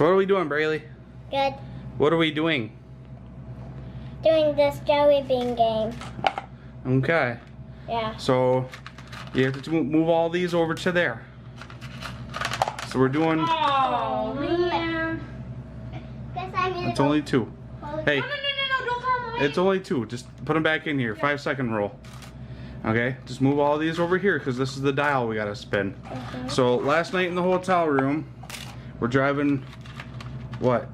So what are we doing, Braylee? Good. What are we doing? Doing this jelly bean game. Okay. Yeah. So you have to move all these over to there. So we're doing. Oh man. Guess I need It's only 2. Hey, No, don't throw them away. it's only 2. Just put them back in here. 5-second rule. Okay. Just move all these over here because this is the dial we gotta spin. So last night in the hotel room, we're driving. What?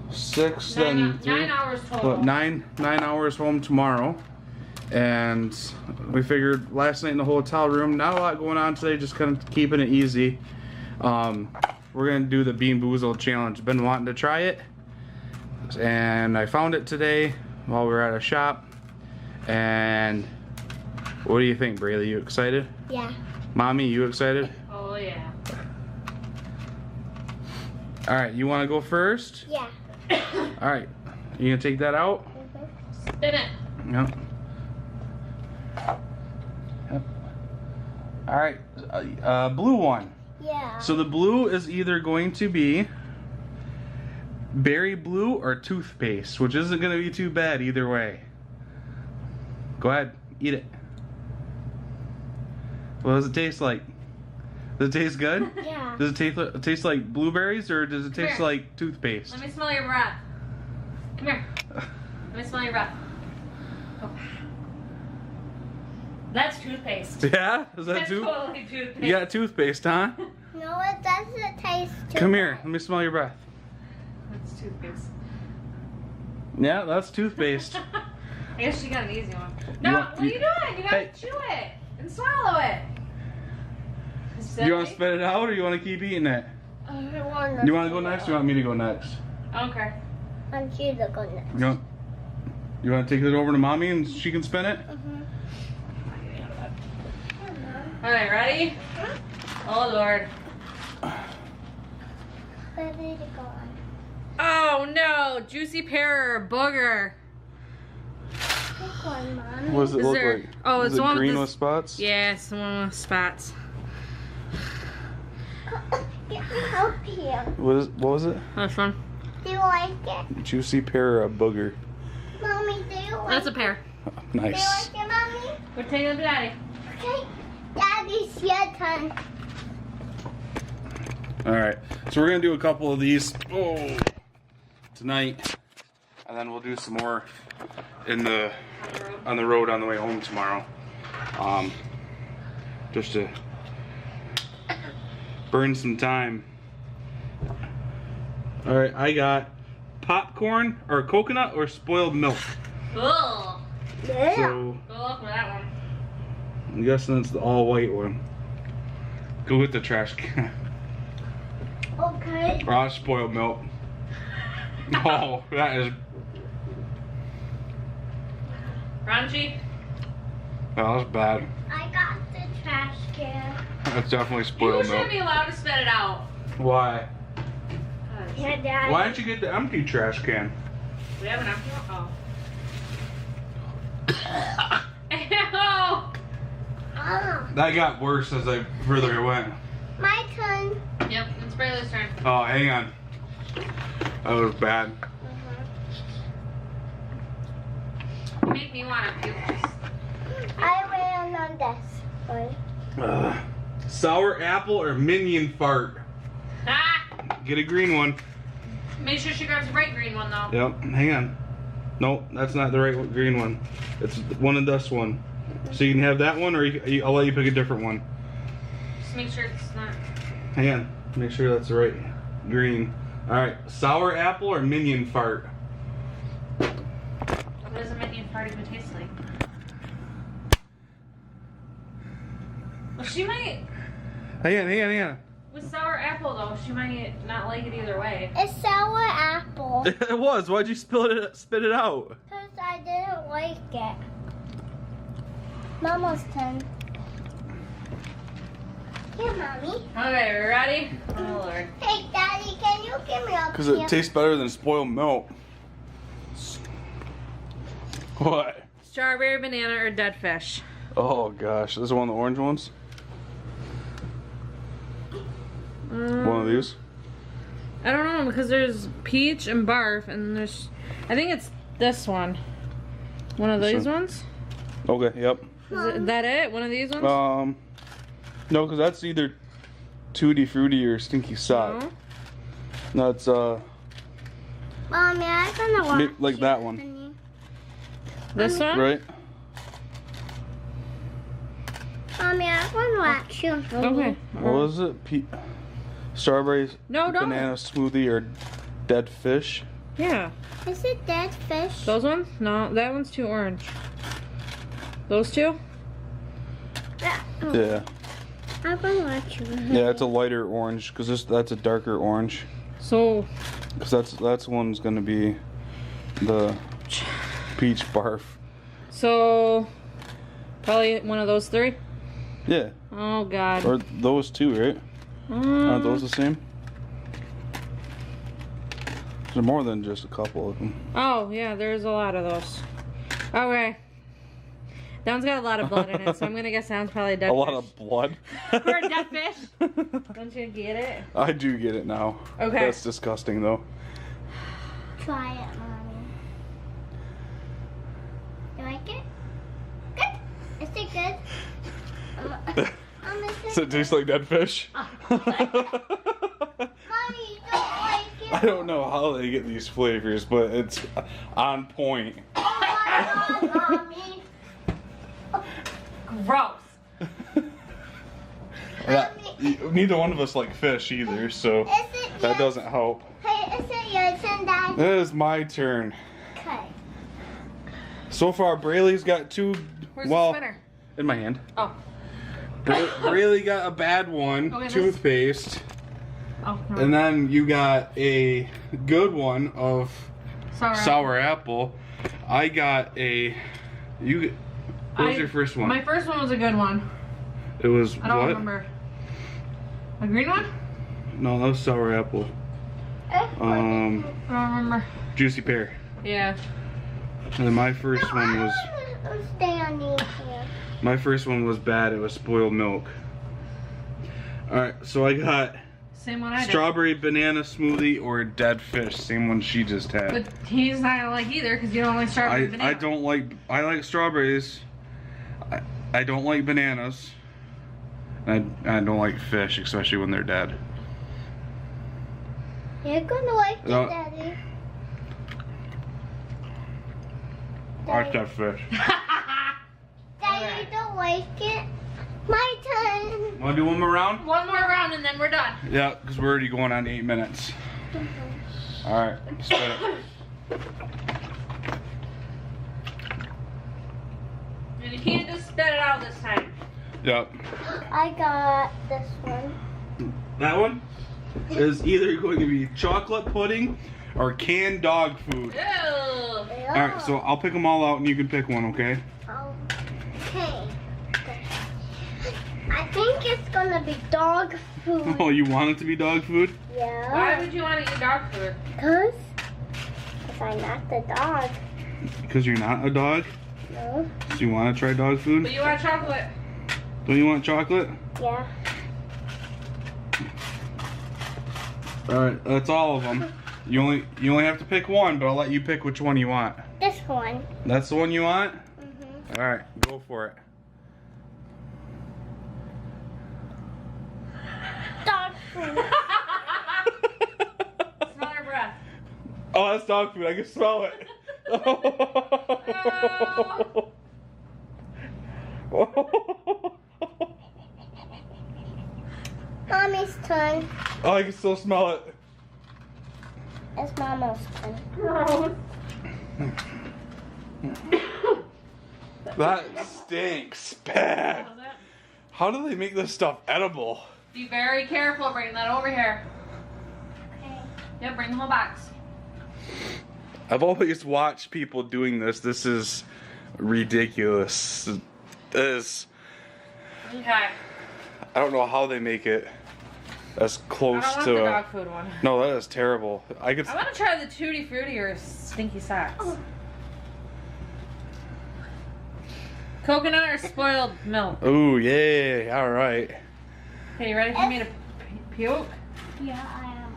6 then 3. 9 hours total. What, 9 hours home tomorrow. And we figured last night in the hotel room, not a lot going on today, just kind of keeping it easy. We're gonna do the Bean Boozled challenge. Been wanting to try it, and I found it today while we were at a shop. And what do you think, Braylee? You excited? Yeah. Mommy, you excited? Oh yeah. All right, you want to go first? Yeah. All right, you gonna take that out? Spin it. Yep. Yep. All right, blue one. Yeah. So the blue is either going to be berry blue or toothpaste, which isn't going to be too bad either way. Go ahead, eat it. What does it taste like? Does it taste good? Yeah. Does it taste like blueberries or does it taste Here. like toothpaste? Let me smell your breath. Come here. Let me smell your breath. Oh. That's toothpaste. Yeah? Is that That's tooth? totally toothpaste. You got toothpaste, huh? No, it doesn't taste too Come here, let me smell your breath. That's toothpaste. Yeah, that's toothpaste. I guess you got an easy one. You No, want- what are you doing? You gotta Hey. chew it and swallow it. You want to spit it out or you want to keep eating it? I want You want to go next or you want me to go next? I don't care. I want you to go next. You want to take it over to Mommy and she can spin it? Alright, ready? Oh Lord. Ready to go on. Oh no, juicy pear or booger. Pick one, Mommy. What does it Is look there- like? oh, Is it's it the one with green this- with spots? Yeah, it's the one with spots. Get me help here. What was it? This one. Do you like it? Juicy pear or a booger? Mommy, do you like That's a pear. Do you Nice. like it, Mommy? We're taking it to Daddy. Okay. Daddy's your turn. Alright, so we're going to do a couple of these tonight. And then we'll do some more on the road on the way home tomorrow. Just to burn some time. Alright, I got popcorn or coconut or spoiled milk. Ugh. Yeah. So Good luck with that one. I'm guessing it's the all white one. Go get the trash can. Okay. Oh, spoiled milk. Oh, that is. Crunchy. Oh, that's bad. I got the trash can. That's definitely You spoiled shouldn't milk. be allowed to spit it out. Why? Yeah, Daddy. Why don't you get the empty trash can? We have an empty one? Oh. Ew. Oh, That got worse as I further went. my turn. Yep, it's Braylee's turn. Oh, hang on. That was bad. You make me want to puke. I ran on this one. Sour apple or minion fart? Ah! Get a green one. Make sure she grabs the right green one though. Yep, hang on. Nope, that's not the right green one. It's one of this one. So you can have that one or I'll let you pick a different one. Just make sure it's not. Hang on, make sure that's the right green. Alright, sour apple or minion fart? What does a minion fart even taste like? Well, she might. Hang on. With sour apple though, she might not like it either way. It's sour apple. It was. Why'd you spit it out? Because I didn't like it. Mama's turn. Here, Mommy. Okay, ready? Oh Lord. Hey, Daddy, can you give me a Because it tastes better than spoiled milk. What? Strawberry, banana, or dead fish? Oh gosh, this is one of the orange ones. One of these. I don't know because there's peach and barf, and there's, I think it's this one. One of these ones? Okay, yep. Is that it? One of these ones? No, because that's either Tutti Frutti or Stinky Sock. No? No, it's Mommy, I'm gonna watch like that you, one. honey. This one? Right? Mommy, I'm gonna watch you. Okay. What was it? Strawberries, No, don't. banana smoothie, or dead fish? Yeah. Is it dead fish? Those ones? No, that one's too orange. Those two? Oh, Yeah. I'm gonna watch you. Yeah, it's a lighter orange because that's a darker orange. So, Because that's one's gonna be the peach barf. so probably one of those three. Yeah. Oh God. Or those two, right? Aren't those the same? There's more than just a couple of them. Oh yeah, there's a lot of those. Okay. That one's got a lot of blood in it, so I'm gonna guess that one's probably a dead A fish. lot of blood. For a dead fish? Don't you get it? I do get it now. Okay. That's disgusting though. Try it, Mommy. You like it? Good. Is it good? Does it taste like dead fish? Mommy, you don't like it? I don't know how they get these flavors, but it's on point. Oh my God, Mommy. Gross. Neither one of us like fish either, so Is it that yes? doesn't help. Hey, is it your turn, Dad? It is my turn. Okay. So far, Braylee's got two. Where's well, the spinner? in my hand. Oh. Braylee got a bad one, Okay, toothpaste, Oh. No. and then you got a good one of sour apple. I got a. What was your first one? My first one was a good one. It was I don't what? remember. A green one? No, that was sour apple. I don't remember. Juicy pear. Yeah. And then my first one was. Stay on these here. My first one was bad. It was spoiled milk. Alright, so I got Same one I did. strawberry banana smoothie or dead fish. Same one she just had. But he's not gonna like either because you don't like strawberry banana. I don't like. I like strawberries. I don't like bananas. And I don't like fish, especially when they're dead. You're gonna like it, No. Daddy. I like that fish. Daddy, you don't like it? My turn. Want to do one more round? One more round and then we're done. Yeah, because we're already going on 8 minutes. Alright, spit it. And you can't just spit it out this time. Yep. I got this one. That one is either going to be chocolate pudding or canned dog food. Ew. Alright, so I'll pick them all out and you can pick one, okay? Okay. I think it's gonna be dog food. Oh, you want it to be dog food? Yeah. Why would you want to eat dog food? Because I'm not the dog. Because you're not a dog? No. So you want to try dog food? But you want chocolate. Don't you want chocolate? Yeah. Alright, that's all of them. You only have to pick one, but I'll let you pick which one you want. This one. That's the one you want? Mhm. Alright, go for it. Dog food. Smell your breath. Oh, that's dog food. I can smell it. Mommy's turn. Oh, I can still smell it. It's Mama's turn. Gross. That stinks bad. How do they make this stuff edible? Be very careful. Bring that over here. Okay. Yep, bring the whole box. I've always watched people doing this. This is ridiculous. This. Okay. I don't know how they make it as I close don't want to. the dog food one. No, that is terrible. I could. I want to try the Tutti Frutti or Stinky Socks. Oh. Coconut or spoiled milk? Ooh, yeah. All right. Okay, you ready for me to puke? Yeah, I am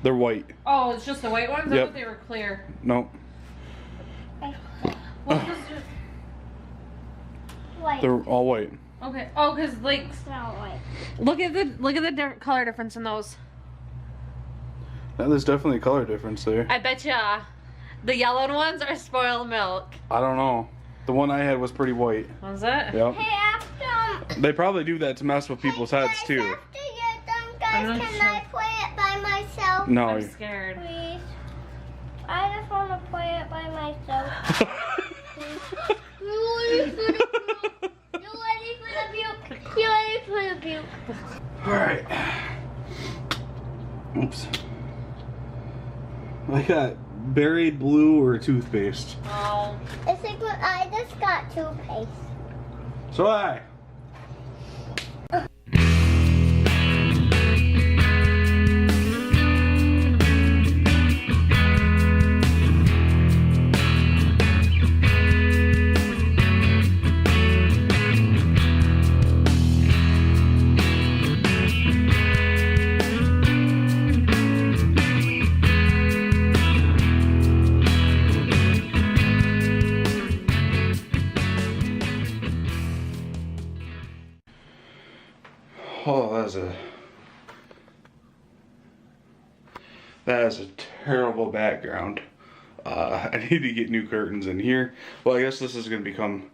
They're white. Oh, it's just the white ones? I Yep. thought they were clear. No, What was White. they're all white. Okay. Oh, cause like, It's not white. look at the color difference in those. Yeah, there's definitely a color difference there. I bet ya, the yellow ones are spoiled milk. I don't know. The one I had was pretty white. Was it? Yep. Hey, after They probably do that to mess with people's heads guys, too. After you're done, I'm guys, not can sure. I play it by myself? No. I'm scared. Please. I just want to play it by myself. You ready for the puke? You ready for the puke? You ready for the puke? Alright. Oops. I got berry blue or toothpaste. Oh. It's a good. I just got toothpaste. So I. Oh, that is a terrible background. I need to get new curtains in here. Well, I guess this is going to become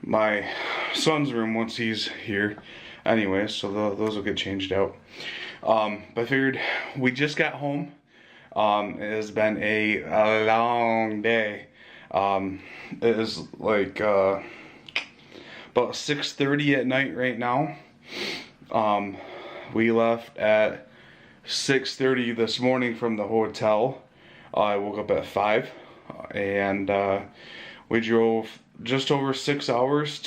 my son's room once he's here. Anyway, so those will get changed out. But I figured we just got home. It has been a long day. It is like about 6:30 at night right now. We left at 6:30 this morning from the hotel. I woke up at 5 and we drove just over 6 hours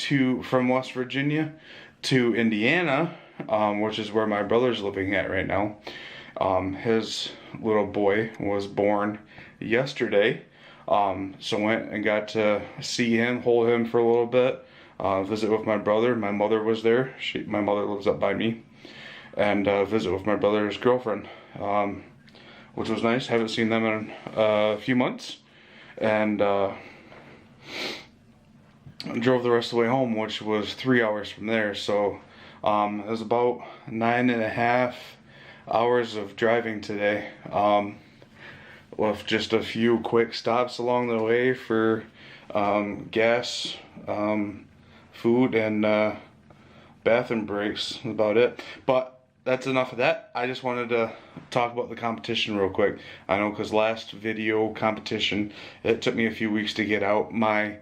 from West Virginia to Indiana, which is where my brother's living at right now. His little boy was born yesterday, so went and got to see him, hold him for a little bit, visit with my brother. My mother was there. My mother lives up by me. And visit with my brother's girlfriend, which was nice. Haven't seen them in a few months. And drove the rest of the way home, which was 3 hours from there. So it was about 9.5 hours of driving today, with just a few quick stops along the way for gas, food, and bathroom breaks. That's about it. But that's enough of that. I just wanted to talk about the competition real quick. I know, because last video competition, it took me a few weeks to get out my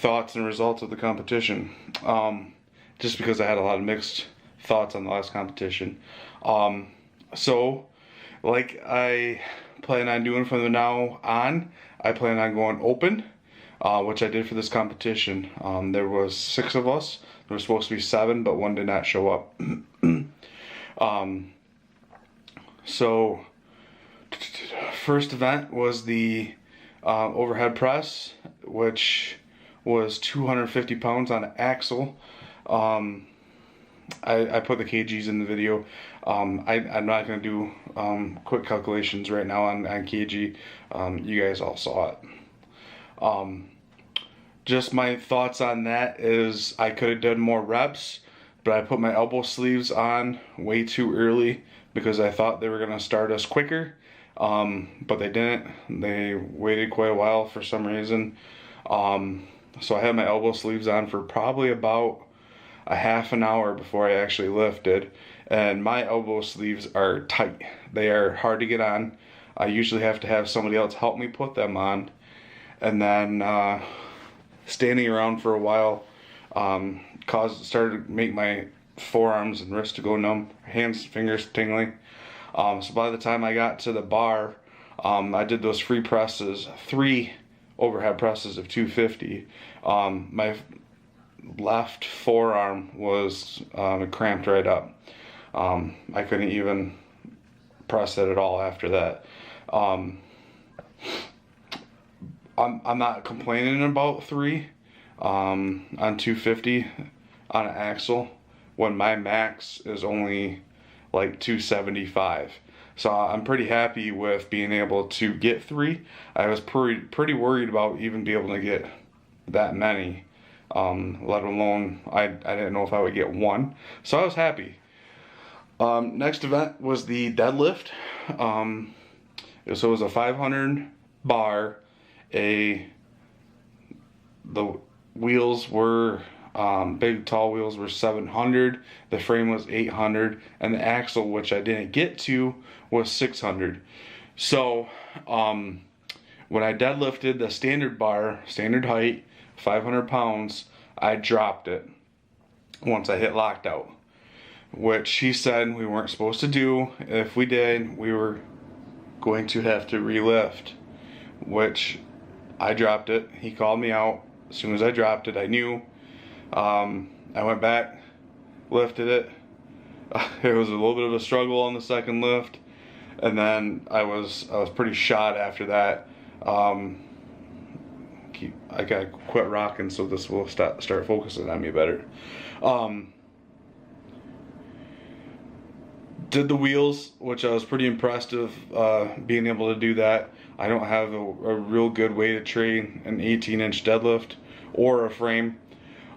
thoughts and results of the competition, just because I had a lot of mixed thoughts on the last competition. So like I plan on doing from now on, I plan on going open, which I did for this competition. There was 6 of us. There was supposed to be 7, but 1 did not show up. So first event was the overhead press, which was 250 pounds on an axle. I put the kgs in the video. I'm not going to do quick calculations right now on kg. You guys all saw it. Just my thoughts on that is I could have done more reps, but I put my elbow sleeves on way too early because I thought they were going to start us quicker, but they didn't. They waited quite a while for some reason. So I had my elbow sleeves on for probably about a half an hour before I actually lifted, and my elbow sleeves are tight. They are hard to get on. I usually have to have somebody else help me put them on, and then standing around for a while started to make my forearms and wrists to go numb, hands, fingers tingling. So by the time I got to the bar, I did those free presses, 3 overhead presses of 250. My left forearm was cramped right up. I couldn't even press it at all after that. I'm not complaining about 3 on 250 on an axle when my max is only like 275. So I'm pretty happy with being able to get 3. I was pretty worried about even being able to get that many, let alone I didn't know if I would get 1. So I was happy. Next event was the deadlift. So it was a 500 bar. The wheels were big tall wheels were 700. The frame was 800, and the axle, which I didn't get to, was 600. So when I deadlifted the standard bar, standard height, 500 pounds, I dropped it once I hit locked out, which he said we weren't supposed to do. If we did, we were going to have to relift, which I dropped it. He called me out. As soon as I dropped it, I knew. I went back, lifted it. It was a little bit of a struggle on the second lift, and then I was pretty shot after that. I gotta quit rocking so this will start focusing on me better. Did the wheels, which I was pretty impressed of being able to do that. I don't have a real good way to train an 18-inch deadlift or a frame.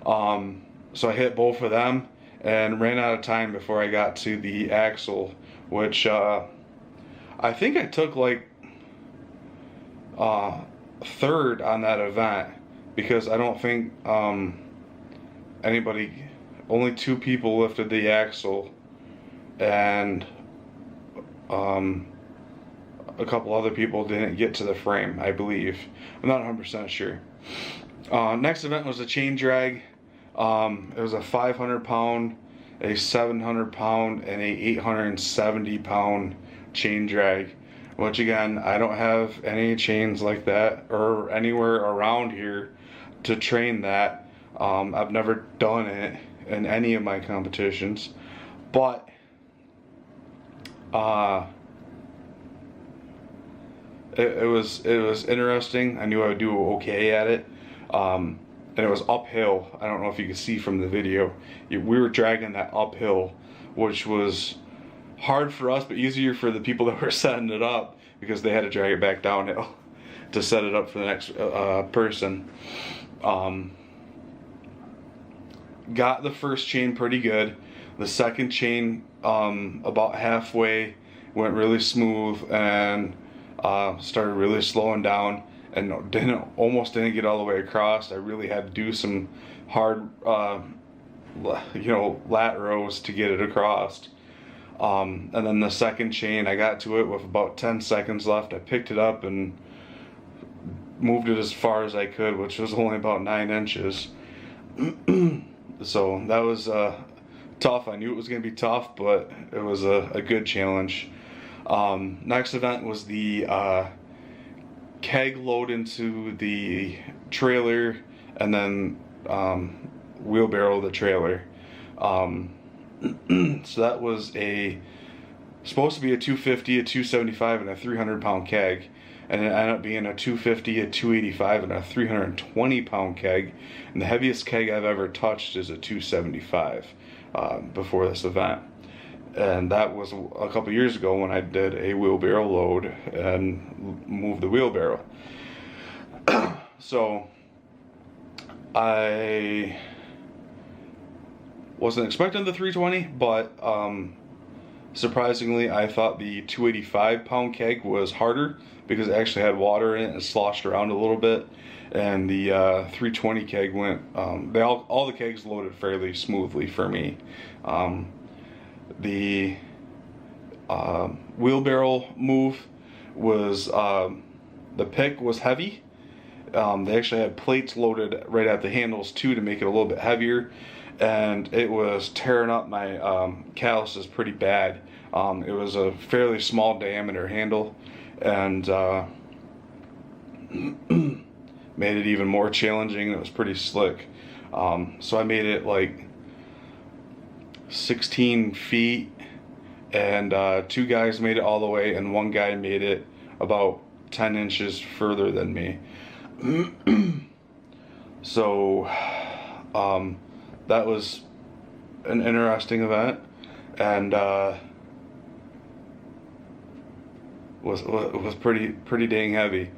So I hit both of them and ran out of time before I got to the axle, which I think I took like 3rd on that event, because I don't think only 2 people lifted the axle, and a couple other people didn't get to the frame, I believe. I'm not 100% sure. Next event was a chain drag. It was a 500 pound, a 700 pound, and a 870 pound chain drag, which again, I don't have any chains like that or anywhere around here to train that. I've never done it in any of my competitions, but it was interesting. I knew I would do okay at it. And it was uphill. I don't know if you can see from the video. We were dragging that uphill, which was hard for us, but easier for the people that were setting it up, because they had to drag it back downhill to set it up for the next person. Got the first chain pretty good. The second chain, about halfway, went really smooth and started really slowing down, and almost didn't get all the way across. I really had to do some hard, lat rows to get it across. And then the second chain, I got to it with about 10 seconds left. I picked it up and moved it as far as I could, which was only about 9 inches. So that was tough. I knew it was going to be tough, but it was a good challenge. Next event was the keg load into the trailer, and then wheelbarrow the trailer. So that was supposed to be a 250, a 275, and a 300 pound keg, and it ended up being a 250, a 285, and a 320 pound keg. And the heaviest keg I've ever touched is a 275 before this event. And that was a couple years ago when I did a wheelbarrow load and moved the wheelbarrow. So I wasn't expecting the 320, but surprisingly I thought the 285 pound keg was harder, because it actually had water in it and sloshed around a little bit. And the 320 keg went, all the kegs loaded fairly smoothly for me. The wheelbarrow move was, the pick was heavy. They actually had plates loaded right at the handles too to make it a little bit heavier, and it was tearing up my calluses pretty bad. It was a fairly small diameter handle, and made it even more challenging. It was pretty slick. So I made it like 16 feet, and 2 guys made it all the way, and 1 guy made it about 10 inches further than me. So that was an interesting event, and was pretty dang heavy.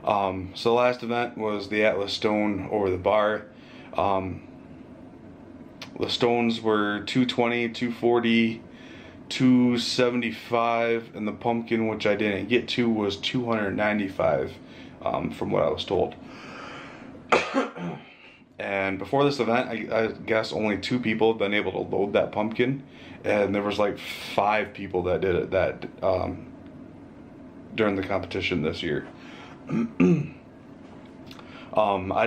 So the last event was the Atlas Stone over the bar. The stones were 220, 240, 275, and the pumpkin, which I didn't get to, was 295, from what I was told. And before this event, I guess only 2 people have been able to load that pumpkin, and there was like 5 people that did it during the competition this year. I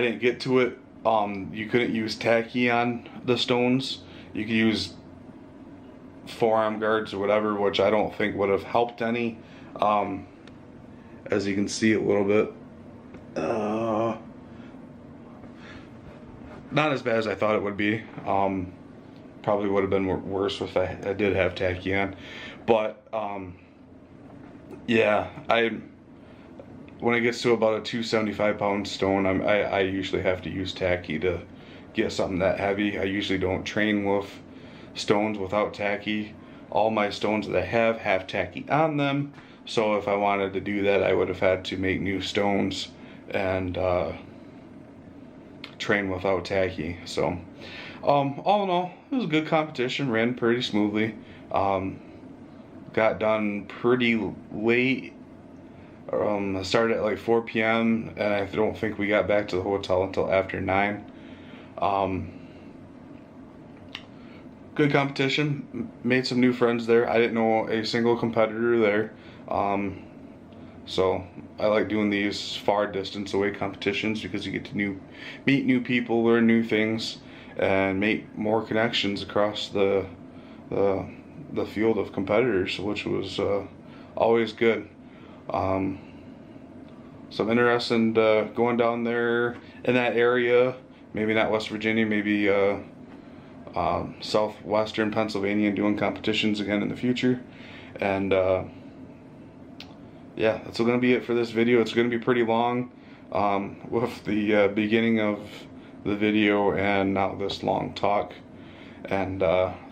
didn't get to it. You couldn't use tacky on the stones. You could use forearm guards or whatever, which I don't think would have helped any. As you can see a little bit, not as bad as I thought it would be. Probably would have been worse if I did have tacky on, but yeah, when it gets to about a 275-pound stone, I usually have to use tacky to get something that heavy. I usually don't train with stones without tacky. All my stones that I have tacky on them, so if I wanted to do that, I would have had to make new stones and train without tacky. So all in all, it was a good competition, ran pretty smoothly. Got done pretty late. I started at like 4 p.m. and I don't think we got back to the hotel until after 9. Good competition, made some new friends there. I didn't know a single competitor there, so I like doing these far distance away competitions because you get to meet new people, learn new things, and make more connections across the field of competitors, which was always good. So I'm interested in going down there in that area, maybe not West Virginia, maybe southwestern Pennsylvania, and doing competitions again in the future. And yeah, that's going to be it for this video. It's going to be pretty long with the beginning of the video and now this long talk. And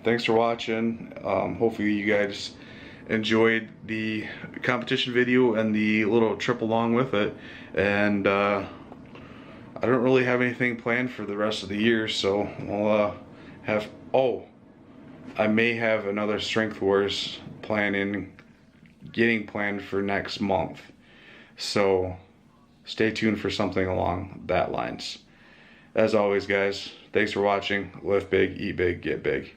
thanks for watching. Hopefully you guys enjoyed the competition video and the little trip along with it. And I don't really have anything planned for the rest of the year, so I'll I may have another Strength Wars getting planned for next month, so stay tuned for something along that lines. As always, guys, thanks for watching. Lift big, eat big, get big.